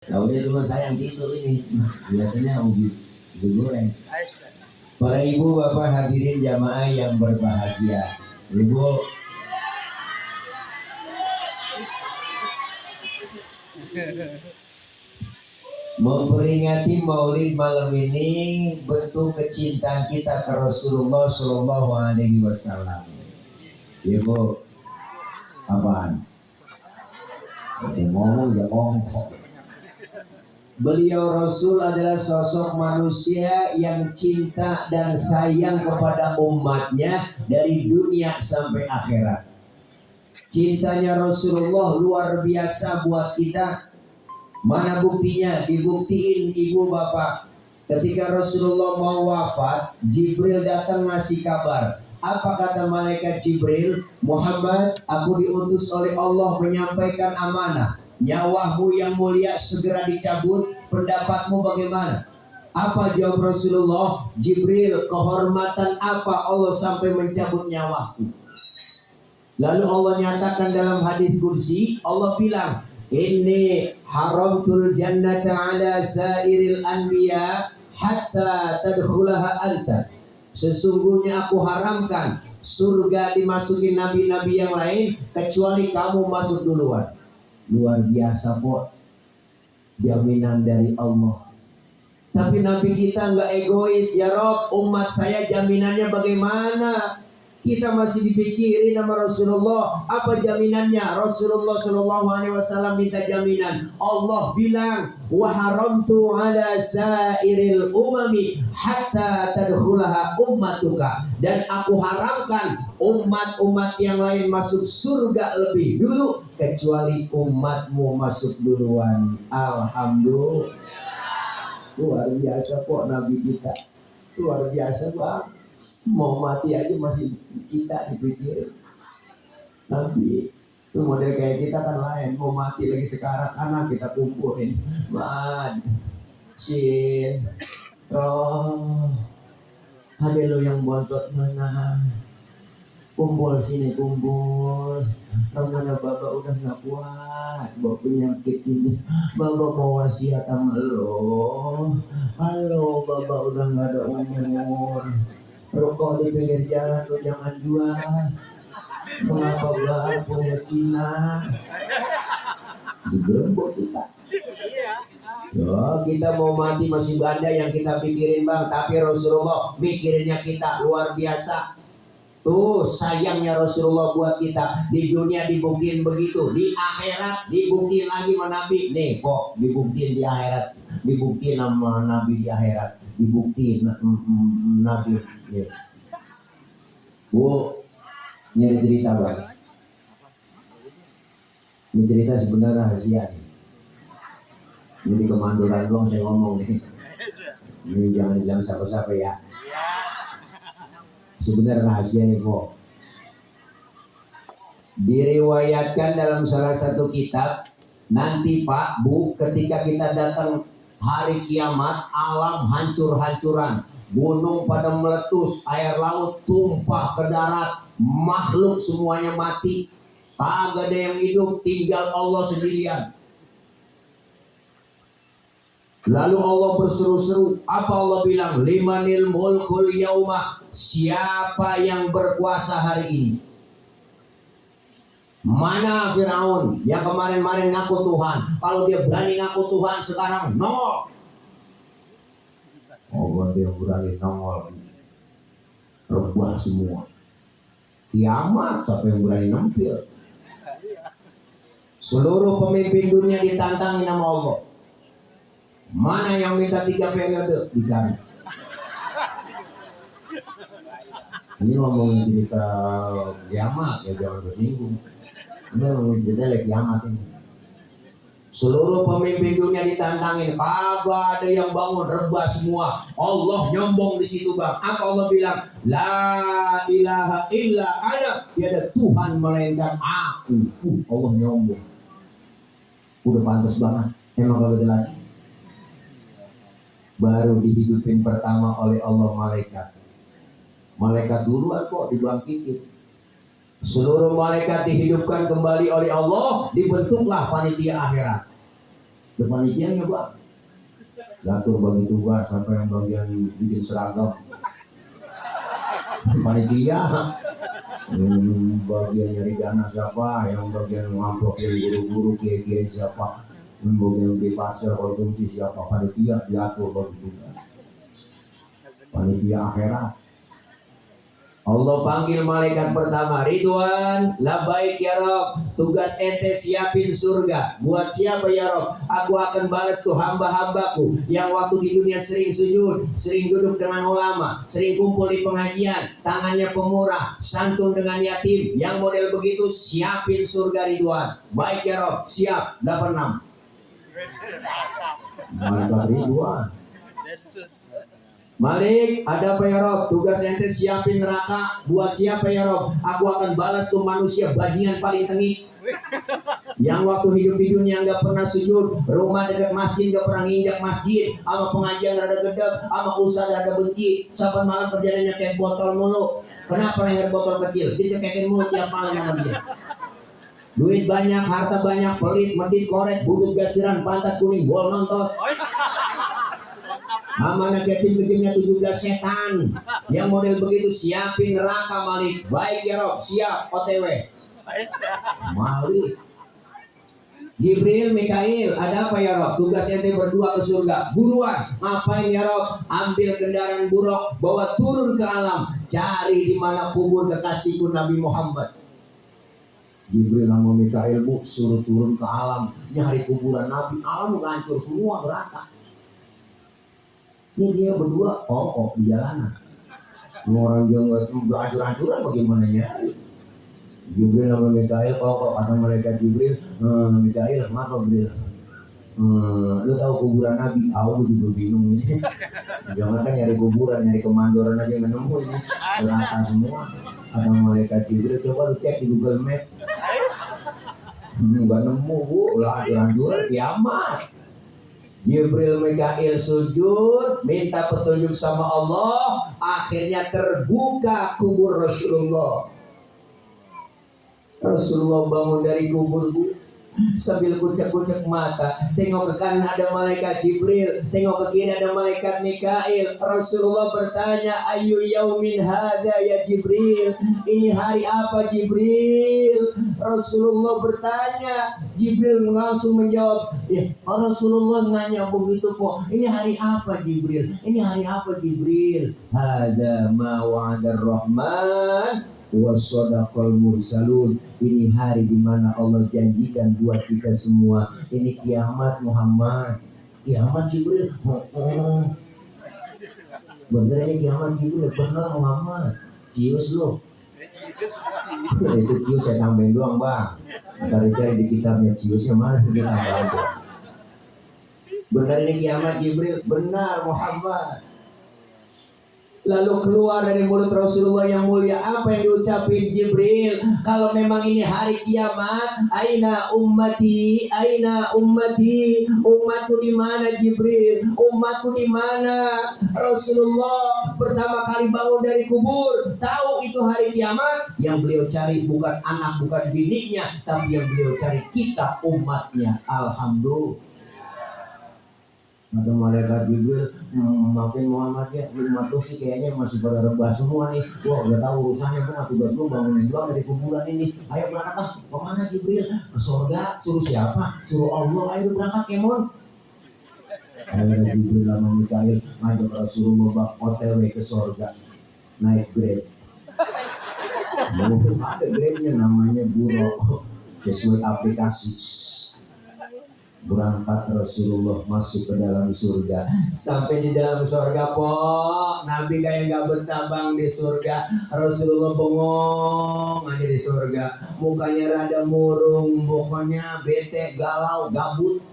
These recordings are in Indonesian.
Tahunya cuma sayang tisu ini. Biasanya ubi goreng. Para ibu bapak hadirin jamaah yang berbahagia. Ibu memperingati Maulid malam ini bentuk kecintaan kita ke Rasulullah Shallallahu Alaihi Wasallam. Ibu apaan? Ngomong ya ngomong. Beliau Rasul adalah sosok manusia yang cinta dan sayang kepada umatnya dari dunia sampai akhirat. Cintanya Rasulullah luar biasa buat kita. Mana buktinya? Dibuktiin ibu bapak. Ketika Rasulullah mau wafat, Jibril datang ngasih kabar. Apa kata malaikat Jibril? Muhammad, aku diutus oleh Allah menyampaikan amanah. Nyawamu yang mulia segera dicabut. Pendapatmu bagaimana? Apa jawab Rasulullah? Jibril, kehormatan apa Allah sampai mencabut nyawaku? Lalu Allah nyatakan dalam hadis kursi, Allah bilang, inni haramtul jannata ala sairil anbiya hatta tadkhulaha anta. Sesungguhnya aku haramkan surga dimasuki nabi-nabi yang lain kecuali kamu masuk duluan. Luar biasa kok jaminan dari Allah. Tapi nabi kita nggak egois. Ya Rob, umat saya jaminannya bagaimana? Kita masih dipikirin sama Rasulullah. Apa jaminannya? Rasulullah Shallallahu Alaihi Wasallam minta jaminan. Allah bilang, wa haramtu ala sairil umami hatta tadkhulaha ummatuka. Dan aku haramkan umat-umat yang lain masuk surga lebih dulu kecuali umatmu masuk duluan. Alhamdulillah. Luar biasa kok Nabi kita. Luar biasa bang. Mau mati aja masih kita dipikirin. Nabi itu model kayak kita kan lain. Mau mati lagi sekarang anak kita kumpulin. Mad sin roh. Ada lo yang bontot mana? Kumpul sini kumpul. Karena bapak udah nggak kuat bawa penyakit ini. Bapak mau wasiat sama lo. Halo bapak udah nggak ada umur. Rokok di pinggir jalan lo jangan jual. Mengapa bang punya Cina? Digerembok kita. Yo, kita mau mati masih bandai yang kita pikirin bang. Tapi Rasulullah mikirinnya kita luar biasa. Tuh sayangnya Rasulullah buat kita. Di dunia dibuktiin begitu, di akhirat dibuktiin lagi sama Nabi. Nih kok dibuktiin di akhirat, dibuktiin sama Nabi di akhirat, dibuktiin Nabi. Ya. Bu, ini ada cerita bang. Ini cerita sebenarnya rahasia nih. Ini di kemanduran doang saya ngomong nih. Ini jangan bilang siapa-siapa ya. Sebenarnya rahasia nih kok. Diriwayatkan dalam salah satu kitab, nanti Pak Bu, ketika kita datang hari kiamat, alam hancur-hancuran, gunung pada meletus, air laut tumpah ke darat, makhluk semuanya mati, kagak ada yang hidup, tinggal Allah sendirian. Lalu Allah berseru-seru, apa Allah bilang? Limanil mulkul yauma, siapa yang berkuasa hari ini? Mana Firaun yang kemarin-kemarin ngaku Tuhan? Kalau dia berani ngaku Tuhan sekarang nongol. Oh, dia berani nongol, rebah semua. Kiamat siapa yang berani nampil? Seluruh pemimpin dunia ditantangin sama Allah. Mana yang minta 3 periode? Dicari. Ini ngomongin cerita kiamat ya, jangan tersinggung. Ini ngomongin cerita kiamat ini. Seluruh pemimpin dunia ditantangin, kagak ada yang bangun, rebah semua. Allah nyombong di situ bang. Apa Allah bilang? La ilaha illa ana, tiada Tuhan melainkan aku. Allah nyombong. Udah pantas banget. Emang kalau ada lagi. Baru dihidupin pertama oleh Allah malaikat. Malaikat duluan kok dibangkitin. Seluruh malaikat dihidupkan kembali oleh Allah, dibentuklah panitia akhirat. Panitianya Pak ngatur bagi tugas sampai yang bagian bikin seragam panitia, bagian nyari dana siapa, yang bagian ngamplopin guru-guru kiai-kiai siapa, bagian di pasar konsumsi siapa, panitia diatur bagi tugas. Panitia akhirat. Allah panggil malaikat pertama, Ridwan, labaik ya Rob, tugas ente siapin surga. Buat siapa ya Rob? Aku akan balas tuh hamba-hambaku yang waktu di dunia sering sujud, sering duduk dengan ulama, sering kumpul di pengajian, tangannya pemurah, santun dengan yatim. Yang model begitu siapin surga Ridwan. Baik ya Rob, siap. 86. Malaikat Ridwan. Malik, ada apa ya Rob? Tugas ente siapin neraka. Buat siapa ya Rob? Aku akan balas tuh manusia bajingan paling tengik yang waktu hidup di dunia nggak pernah sujud, rumah dekat masjid nggak pernah nginjak masjid, sama pengajian rada gedeg, sama usaha rada benci, saban malam kerjanya kayak botol mulu. Kenapa leher botol kecil? Dicekekin mulu tiap malam sama dia. Duit banyak, harta banyak, pelit, medit, koret, butut gasiran, pantat kuning, bol nonton. Amanah yatim kecilnya 17 setan. Yang model begitu siapin neraka Malik. Baik ya Rob, siap OTW. Malik. Jibril, Mikail, ada apa ya Rob? Tugas ente berdua ke surga. Buruan, ngapain ya Rob? Ambil kendaraan buruk, bawa turun ke alam, cari di mana kubur kekasihku Nabi Muhammad. Jibril sama Mikail bu suruh turun ke alam, nyari kuburan Nabi. Alam udah hancur semua, berantak. Ini dia berdua di jalanan. Orang yang hancur-hancuran bagaimana nyari? Jibril sama Mikail kata mereka Jibril, Mikail, maaf Jibril, lu tahu kuburan Nabi? Aku juga bingung ini. Jangan kan nyari kuburan, nyari kemandoran aja nggak nemu ini. Berata semua. Kata mereka Jibril, coba lu cek di Google Map. Nggak nemu bu, lah hancur-hancuran kiamat. Jibril Mikail sujud minta petunjuk sama Allah, akhirnya terbuka kubur Rasulullah. Rasulullah bangun dari kubur bu, sambil kucek-kucek mata, tengok ke kanan ada malaikat Jibril, tengok ke kiri ada malaikat Mikail. Rasulullah bertanya, ayu yaumin hada ya Jibril, ini hari apa Jibril? Rasulullah bertanya, Jibril langsung menjawab, ya Rasulullah nanya begitu kok, ini hari apa Jibril? Ini hari apa Jibril? Hada ma wa'adar rahman wasodaqal mursalun. Ini hari dimana Allah janjikan buat kita semua. Ini kiamat Muhammad. Kiamat Jibril. Bener ini kiamat Jibril. Bener Muhammad. Cius lo. Itu cius saya tambahin doang bang. Cari-cari di kitabnya ciusnya mana kita tambahin doang. Bener ini kiamat Jibril. Benar Muhammad. Lalu keluar dari mulut Rasulullah yang mulia, apa yang diucapin Jibril? Kalau memang ini hari kiamat, aina ummati, aina ummati, umatku di mana Jibril? Umatku di mana? Rasulullah pertama kali bangun dari kubur, tahu itu hari kiamat. Yang beliau cari bukan anak, bukan biniknya, tapi yang beliau cari kita umatnya. Alhamdulillah. Atau malaikat Jibril makin Muhammad ya, umat tuh sih kayaknya masih pada rebah semua nih. Wah udah tahu urusannya, gua tugas lu bangunin doang dari kuburan ini. Ayo berangkat kemana Jibril? Ke surga. Suruh siapa? Suruh Allah. Ayo berangkat kemon. Akhirnya Jibril sama Mikail ngajak Rasulullah bak OTW ke surga, naik grade. Ada grade-nya namanya buruk sesuai aplikasi. Berangkat Rasulullah masuk ke dalam surga. Sampai di dalam surga pok, Nabi kayak gak betah bang di surga. Rasulullah bengong aja di surga, mukanya rada murung, pokoknya bete, galau, gabut,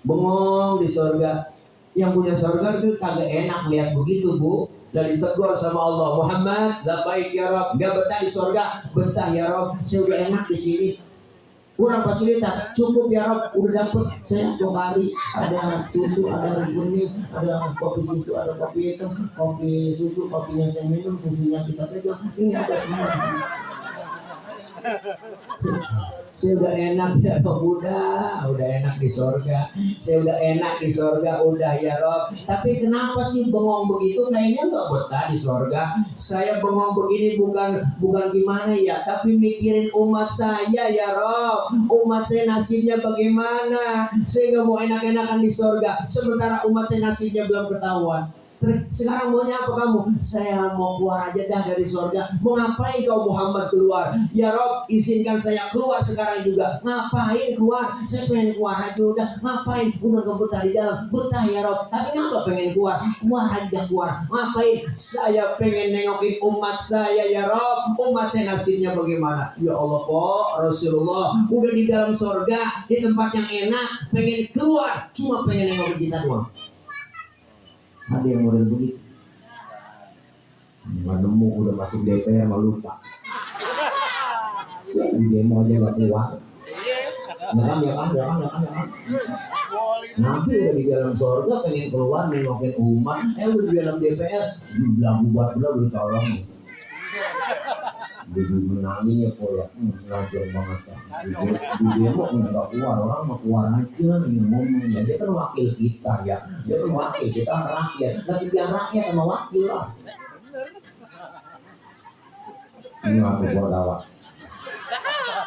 bengong di surga. Yang punya surga itu kagak enak lihat begitu bu. Dan ditegur sama Allah, Muhammad, labbaik ya Rabb, gak betah di surga? Betah ya Rabb, saya udah enak di sini. Kurang fasilitas, cukup ya Rob, udah dapet saya 2 hari, ada susu, ada kuning, ada kopi susu, ada kopi hitam, kopi susu, kopinya saya minum, susunya kita pegang, ini ada semua. Saya udah enak ya Rob, udah enak di sorga. Saya udah enak di sorga, udah ya Rob. Tapi kenapa sih bengong begitu? Kayaknya nggak betah di sorga. Saya bengong begini bukan gimana ya, tapi mikirin umat saya ya Rob. Umat saya nasibnya bagaimana? Saya nggak mau enak-enakan di sorga, sementara umat saya nasibnya belum ketahuan. Sekarang maunya apa kamu? Saya mau keluar aja dah dari sorga. Mau ngapain kau Muhammad keluar? Ya Rob, izinkan saya keluar sekarang juga. Ngapain keluar? Saya pengen keluar aja udah. Ngapain? Udah gak betah di dalam. Betah ya Rob. Tapi ngapa pengen keluar? Keluar aja keluar. Ngapain? Saya pengen nengokin umat saya ya Rob. Umat saya nasibnya bagaimana? Ya Allah kok Rasulullah udah di dalam sorga, di tempat yang enak, pengen keluar, cuma pengen nengokin kita doang. Ada yang model begitu. Nggak nemu udah masuk DPR malu lupa. Di demo aja nggak keluar. Ya kan. Nanti udah di dalam surga pengen keluar nengokin umat. Udah di dalam DPR belagu buat udah tolong. Jadi menanginya kok ya, ngajar banget kan. Di demo nggak keluar, orang mau keluar aja nih ngomong. Ya dia kan wakil kita ya, dia kan wakil kita rakyat. Tapi biar rakyat sama wakil lah. Ini aku buat awak.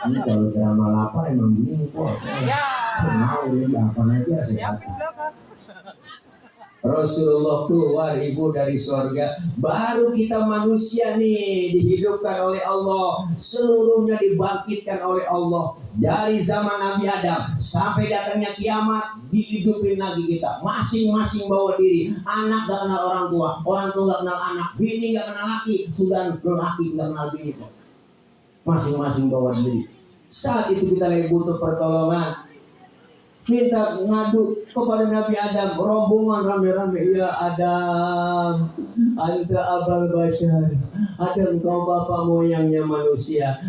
Ini kalau ceramah lapar emang gini kok. Mau ini apa aja sehat. Rasulullah keluar ibu dari sorga, baru kita manusia nih dihidupkan oleh Allah, seluruhnya dibangkitkan oleh Allah. Dari zaman Nabi Adam sampai datangnya kiamat dihidupin lagi kita, masing-masing bawa diri. Anak gak kenal orang tua gak kenal anak, bini gak kenal laki, sudah laki gak kenal bini, masing-masing bawa diri. Saat itu kita lagi butuh pertolongan, minta ngadu kepada Nabi Adam, rombongan rame-rame. Ya Adam, anta abal bashar, Adam kau bapak moyangnya manusia.